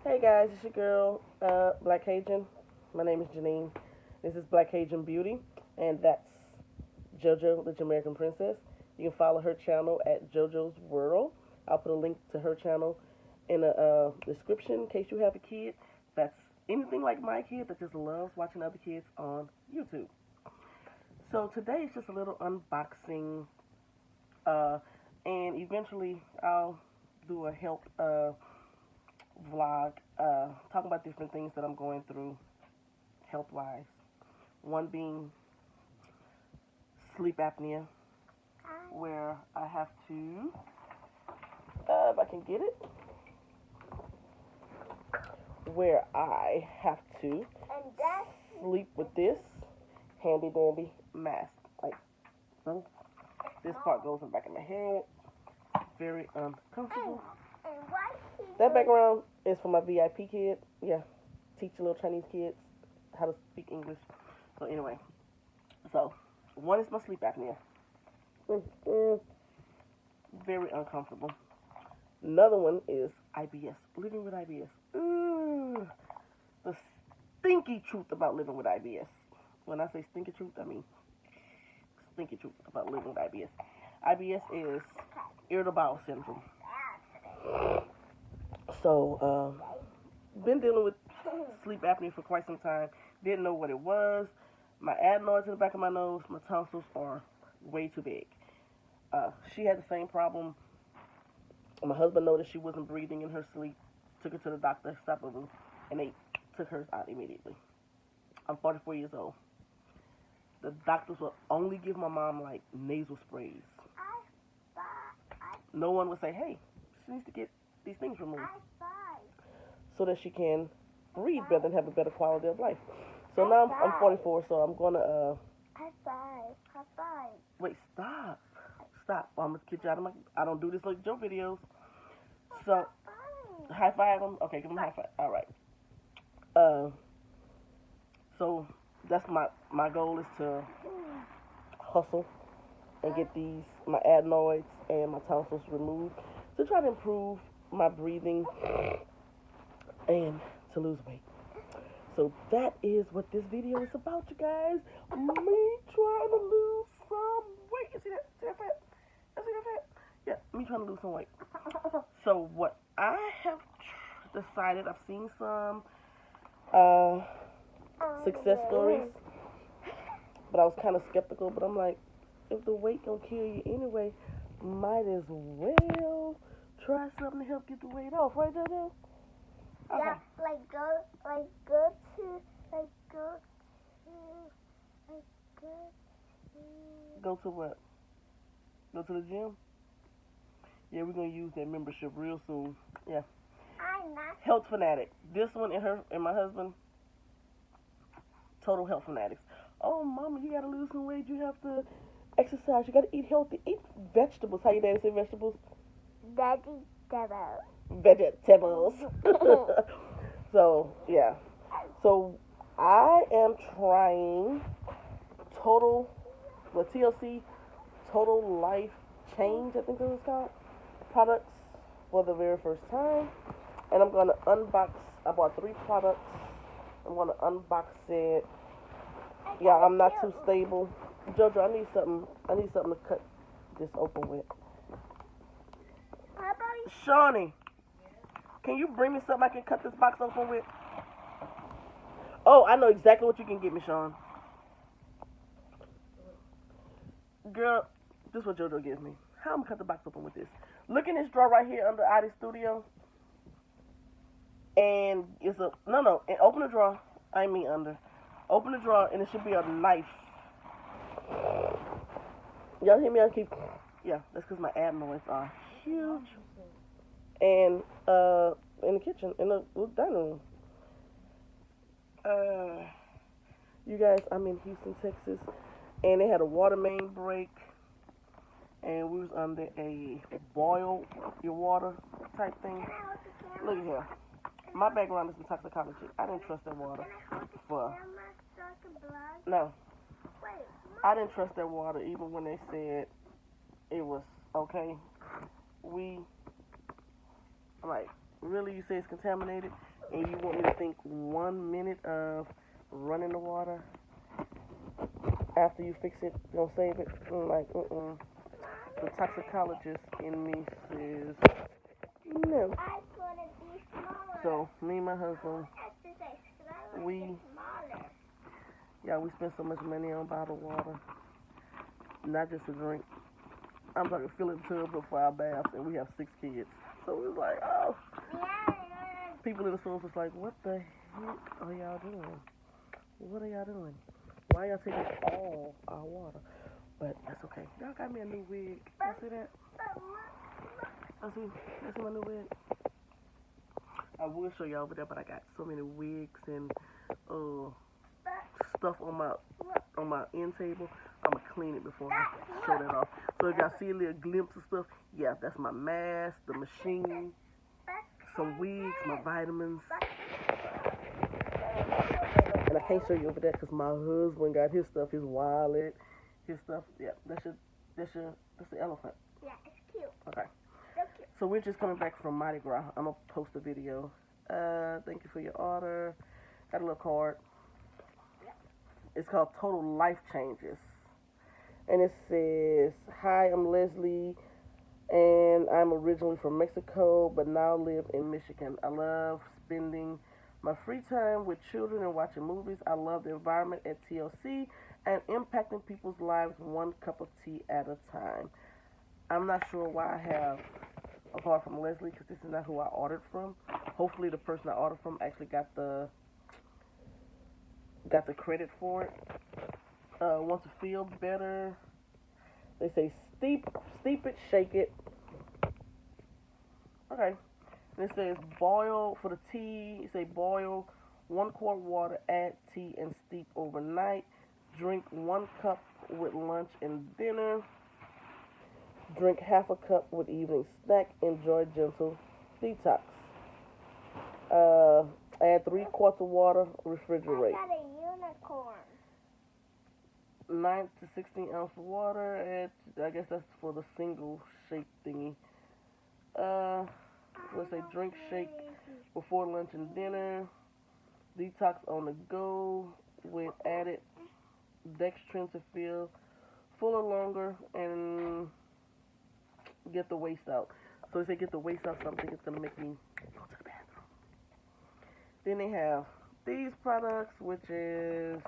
Hey guys, it's your girl, Black Cajun. My name is Janine. This is Black Cajun Beauty, and that's JoJo, the Jamaican Princess. You can follow her channel at JoJo's World. I'll put a link to her channel in the description in case you have a kid that's anything like my kid that just loves watching other kids on YouTube. So today is just a little unboxing, uh, and eventually I'll do a health vlog, talking about different things that I'm going through health wise. One being sleep apnea, where I have to, if I can get it, where I have to sleep with this handy dandy mask. Like so, this part goes in the back of my head. Very uncomfortable. That background is for my VIP kid. Yeah, teach little Chinese kids how to speak English. So anyway, so one is my sleep apnea. Very uncomfortable. Another one is IBS. Living with IBS. The stinky truth about living with IBS. When I say stinky truth, I mean stinky truth about living with IBS. IBS is irritable bowel syndrome. So, been dealing with sleep apnea for quite some time. Didn't know what it was. My adenoids in the back of my nose, my tonsils are way too big. She had the same problem. My husband noticed she wasn't breathing in her sleep. Took her to the doctor, stopped her, and they took hers out immediately. I'm 44 years old. The doctors will only give my mom like nasal sprays. No one would say, hey, she needs to get these things removed so that she can breathe better and have a better quality of life. So now I'm 44, so I'm gonna wait, stop. I'm gonna get you out of my. I don't do this like joke videos. So high five them. Okay, give them a high five. All right. So that's my goal is to hustle and get my adenoids and my tonsils removed to try to improve my breathing and to lose weight. So that is what this video is about, you guys. Me trying to lose some weight. You see that? See that fat? See that fat? Yeah, me trying to lose some weight. So what I have decided, I've seen some success stories, but I was kind of skeptical. But I'm like, if the weight gonna kill you anyway, might as well try something to help get the weight off, right, JoJo? Okay. Yeah, like go to, Go to what? Go to the gym? Yeah, we're gonna use that membership real soon. Yeah. I'm not. Health fanatic. This one and my husband, total health fanatics. Oh, mama, you gotta lose some weight. You have to exercise. You gotta eat healthy. Eat vegetables. How you daddy say vegetables? Vegetable. Vegetables. So yeah. So I am trying TLC, Total Life Change, I think that's what it's called, products for the very first time. And I'm gonna unbox. I bought 3 products. I'm gonna unbox it. Yeah, I'm not too stable. Jojo, I need something to cut this open with. How about Shawnee, can you bring me something I can cut this box open with? Oh, I know exactly what you can get me, Sean. Girl, this is what JoJo gives me. How I'm gonna cut the box open with this? Look in this drawer right here under ID Studio. And it's a no. And open the drawer. I mean under. Open the drawer and it should be a knife. Y'all hear me? I keep. Yeah, that's because my adenoids are huge. And in the kitchen, in the dining room. You guys, I'm in Houston, Texas, and they had a water main break, and we was under a boil your water type thing. Look at here. My background is in toxicology. I didn't trust that water. No. I didn't trust that water even when they said it was okay. Like, Really, you say it's contaminated, and you want me to think 1 minute of running the water after you fix it, gonna save it? Like, The toxicologist in me says no. I gonna be smaller. So me and my husband, Exercise. I we smaller. we spend so much money on bottled water, not just to drink. I'm talking filling tubs up for our baths, and we have 6 kids. So it's like, oh, Yeah. people in the stores was like, what the heck are y'all doing? What are y'all doing? Why y'all taking all our water? But that's okay. Y'all got me a new wig. Y'all see that? I see my new wig. I will show y'all over there, but I got so many wigs and stuff on my end table. I'ma clean it before I show that off. So if y'all see a little glimpse of stuff, yeah, that's my mask, the machine, some wigs, my vitamins. And I can't show you over there because my husband got his stuff, his wallet, his stuff. Yeah, that's the elephant. Yeah, it's cute. Okay. So cute. So we're just coming back from Mardi Gras. I'm gonna post a video. Thank you for your order. Got a little card. It's called Total Life Changes. And it says, hi, I'm Leslie, and I'm originally from Mexico, but now live in Michigan. I love spending my free time with children and watching movies. I love the environment at TLC and impacting people's lives one cup of tea at a time. I'm not sure why I have a card from Leslie because this is not who I ordered from. Hopefully the person I ordered from actually got the credit for it. Want to feel better? They say steep it, shake it. Okay. And it says boil for the tea. It say boil 1 quart water, add tea and steep overnight. Drink 1 cup with lunch and dinner. Drink half a cup with evening snack. Enjoy gentle detox. Add 3 quarts of water. Refrigerate. I got a unicorn. 9 to 16 ounce of water. And I guess that's for the single shake thingy. Let's say drink shake before lunch and dinner. Detox on the go with added dextrin to feel fuller longer and get the waste out. So if they get the waste out, something it's gonna make me go to the bathroom. Then they have these products, which is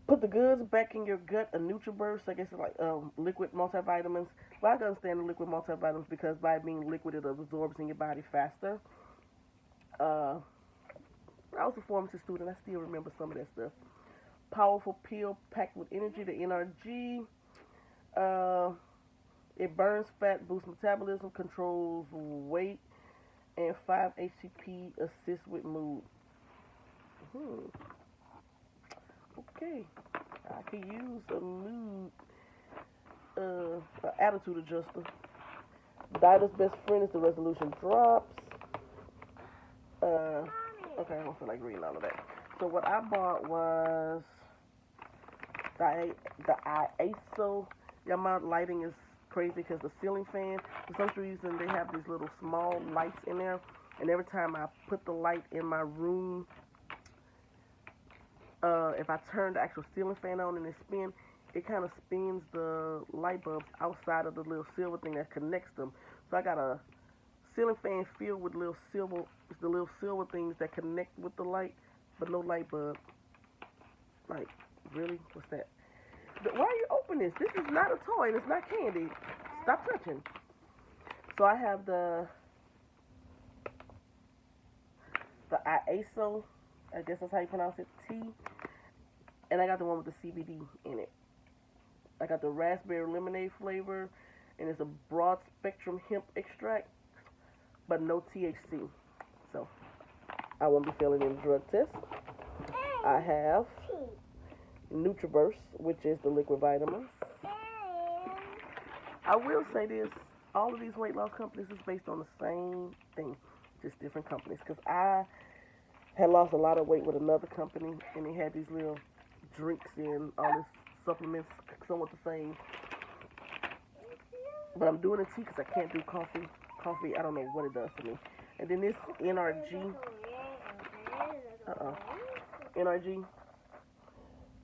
put the goods back in your gut, a NutriBurst. I guess it's like liquid multivitamins. But I can understand the liquid multivitamins because by being liquid, it absorbs in your body faster. I was a pharmacy student. I still remember some of that stuff. Powerful pill packed with energy, the NRG. It burns fat, boosts metabolism, controls weight, and 5-HTP assists with mood. Okay, I could use a mood, attitude adjuster. Dieter's best friend is the resolution drops. Okay, I don't feel like reading all of that. So what I bought was the ISO. Yeah, my lighting is crazy because the ceiling fan, for some reason, they have these little small lights in there. And every time I put the light in my room, if I turn the actual ceiling fan on and it spins, it kind of spins the light bulbs outside of the little silver thing that connects them. So I got a ceiling fan filled with the little silver things that connect with the light, but no light bulb. Like, really? What's that? Why are you opening this? This is not a toy and it's not candy. Stop touching. So I have the ISO, I guess that's how you pronounce it, tea. And I got the one with the CBD in it. I got the raspberry lemonade flavor, and it's a broad spectrum hemp extract, but no THC. So I won't be failing any drug tests. I have NutriBurst, which is the liquid vitamins. I will say this, all of these weight loss companies is based on the same thing, just different companies. Because I had lost a lot of weight with another company, and they had these little drinks and all this supplements, somewhat the same. But I'm doing a tea because I can't do coffee. coffee. I don't know what it does to me. And then this NRG, NRG,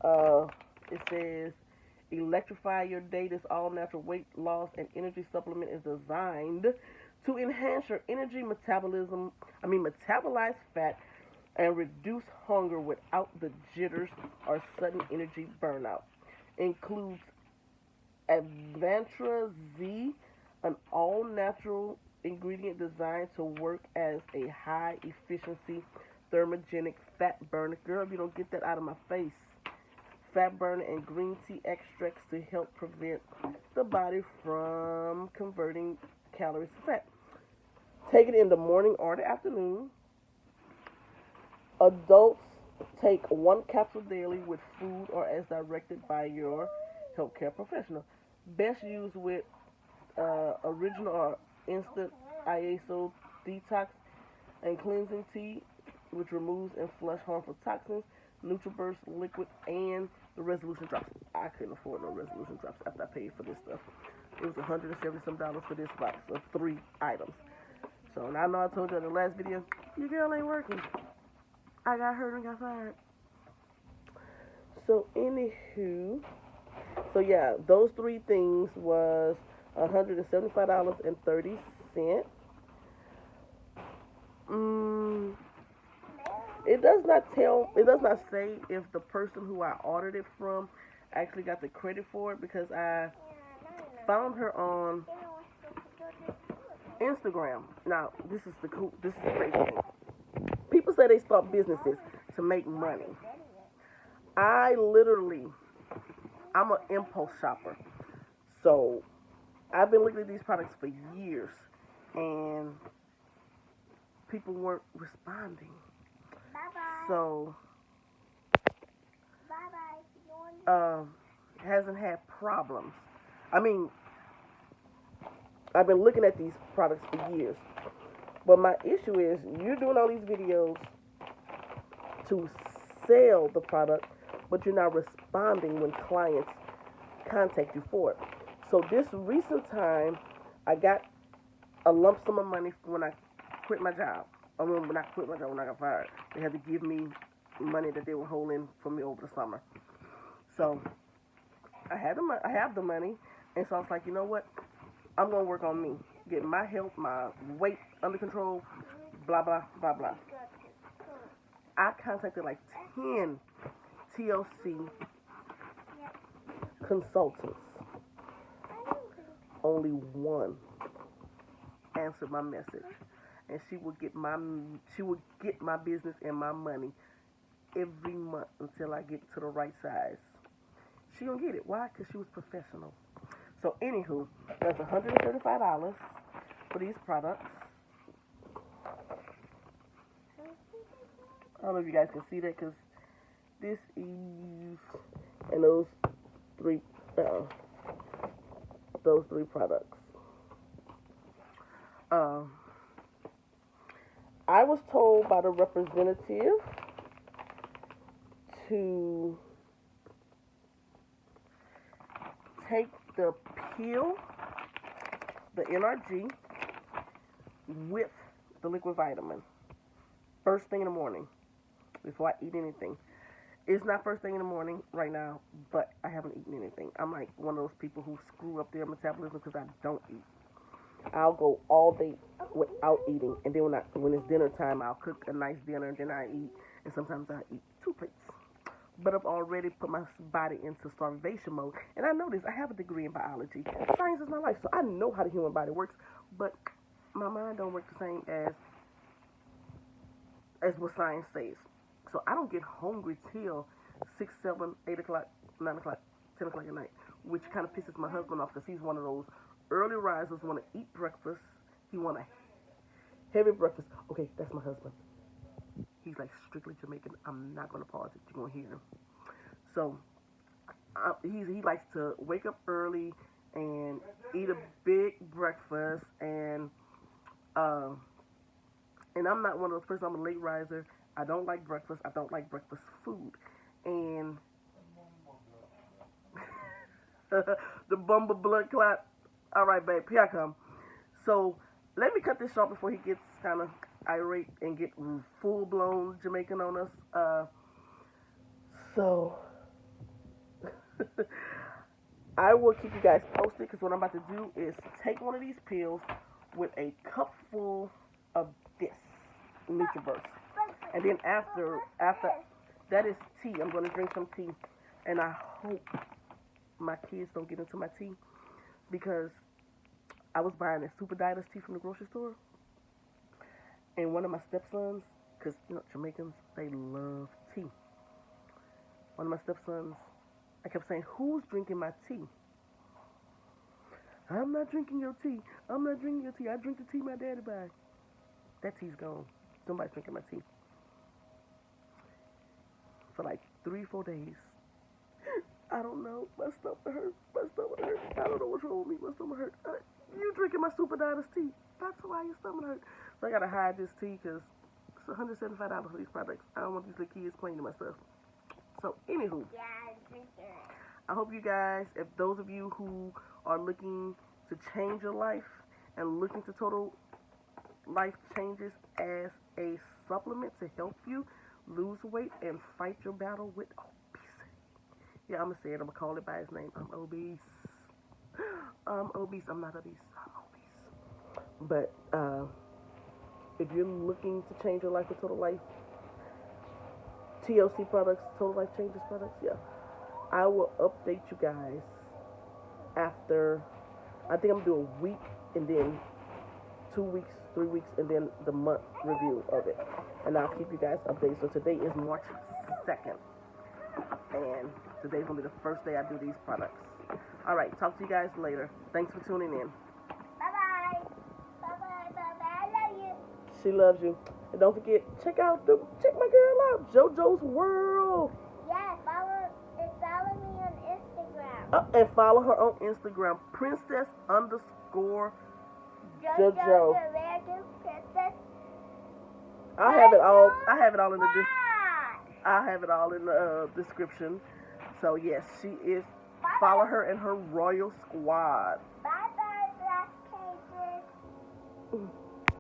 uh, it says electrify your day. This all natural weight loss and energy supplement is designed to enhance your energy metabolism. Metabolize fat and reduce hunger without the jitters or sudden energy burnout. Includes Avantra Z, an all natural ingredient designed to work as a high efficiency thermogenic fat burner. Girl, if you don't get that out of my face. Fat burner and green tea extracts to help prevent the body from converting calories to fat. Take it in the morning or the afternoon. Adults take one capsule daily with food or as directed by your healthcare professional. Best used with original or instant ISO detox and cleansing tea, which removes and flush harmful toxins, NutriBurst liquid, and the resolution drops. I couldn't afford no resolution drops after I paid for this stuff. It was $170 some for this box of 3 items. So now I know I told you in the last video, your girl ain't working. I got hurt and got fired. So anywho, so yeah, those 3 things was $175.30. It does not say if the person who I ordered it from actually got the credit for it, because I found her on Instagram. Now, this is the crazy thing. People say they start businesses to make money. I'm an impulse shopper. So, I've been looking at these products for years, and people weren't responding. So, hasn't had problems. I've been looking at these products for years. But my issue is, you're doing all these videos to sell the product, but you're not responding when clients contact you for it. So this recent time, I got a lump sum of money when I quit my job. When I quit my job, when I got fired, they had to give me money that they were holding for me over the summer. So I have the money, and so I was like, you know what? I'm gonna work on me, get my health, my weight under control, blah blah blah blah. I contacted like 10 TLC consultants. Only one answered my message, and she would get my business and my money every month until I get to the right size. She gonna get it. Why? Because she was professional. So anywho, that's $135 for these products. I don't know if you guys can see that, because this is, and those three products. I was told by the representative to take the pill, the NRG, with the liquid vitamin first thing in the morning before I eat anything. It's not first thing in the morning right now, but I haven't eaten anything. I'm like one of those people who screw up their metabolism because I don't eat. I'll go all day without eating, and then when it's dinner time, I'll cook a nice dinner, and then I eat, and sometimes I eat 2 plates. But I've already put my body into starvation mode, and I know this. I have a degree in biology. Science is my life, so I know how the human body works, but my mind don't work the same as what science says. So I don't get hungry till 6, 7, 8 o'clock, 9 o'clock, 10 o'clock at night, which kind of pisses my husband off, because he's one of those early risers, want to eat breakfast. He want a heavy breakfast. Okay, that's my husband. He's like strictly Jamaican. I'm not going to pause it. You're going to hear him. So he likes to wake up early and eat a big breakfast, and I'm not one of those persons. I'm a late riser. I don't like breakfast. I don't like breakfast food. And the bumble blood clot. All right, babe, here I come. So let me cut this short before he gets kind of irate and get full blown Jamaican on us. So I will keep you guys posted because what I'm about to do is take one of these pills with a cup full of this NutriBurst, and then after that is tea. I'm going to drink some tea, and I hope my kids don't get into my tea because I was buying this Super Diet tea from the grocery store, and one of my stepsons, because you know Jamaicans, they love tea. One of my stepsons, I kept saying, "Who's drinking my tea?" "I'm not drinking your tea. I'm not drinking your tea. I drink the tea my daddy buy." That tea's gone. Somebody's drinking my tea. For like 3-4 days. I don't know. My stomach hurt. My stomach hurt. I don't know what's wrong with me. My stomach hurt. You drinking my Super Diet tea. That's why your stomach hurt. So I gotta hide this tea because it's $175 for these products. I don't want these little kids playing in my stuff. So anywho. Yeah, drink it. I hope you guys, if those of you who are looking to change your life and looking to total life changes as a supplement to help you lose weight and fight your battle with obesity. Yeah, I'm going to say it. I'm going to call it by his name. I'm obese. I'm obese. I'm not obese. I'm obese. But if you're looking to change your life with total life, TLC products, total life changes products, yeah. I will update you guys after, I think I'm going to do a week and then 2 weeks, 3 weeks, and then the month review of it. And I'll keep you guys updated. So today is March 2nd. And today's going to be the first day I do these products. All right, talk to you guys later. Thanks for tuning in. Bye-bye. Bye-bye, bye-bye. I love you. She loves you. And don't forget, check my girl out, JoJo's World. Yeah, follow me on Instagram. And follow her on Instagram, princess_JoJo. JoJo the American Princess. I have it all in the Squad. I have it all in the description. So yes, she is. Follow her and her royal squad. Bye-bye, Black Cages.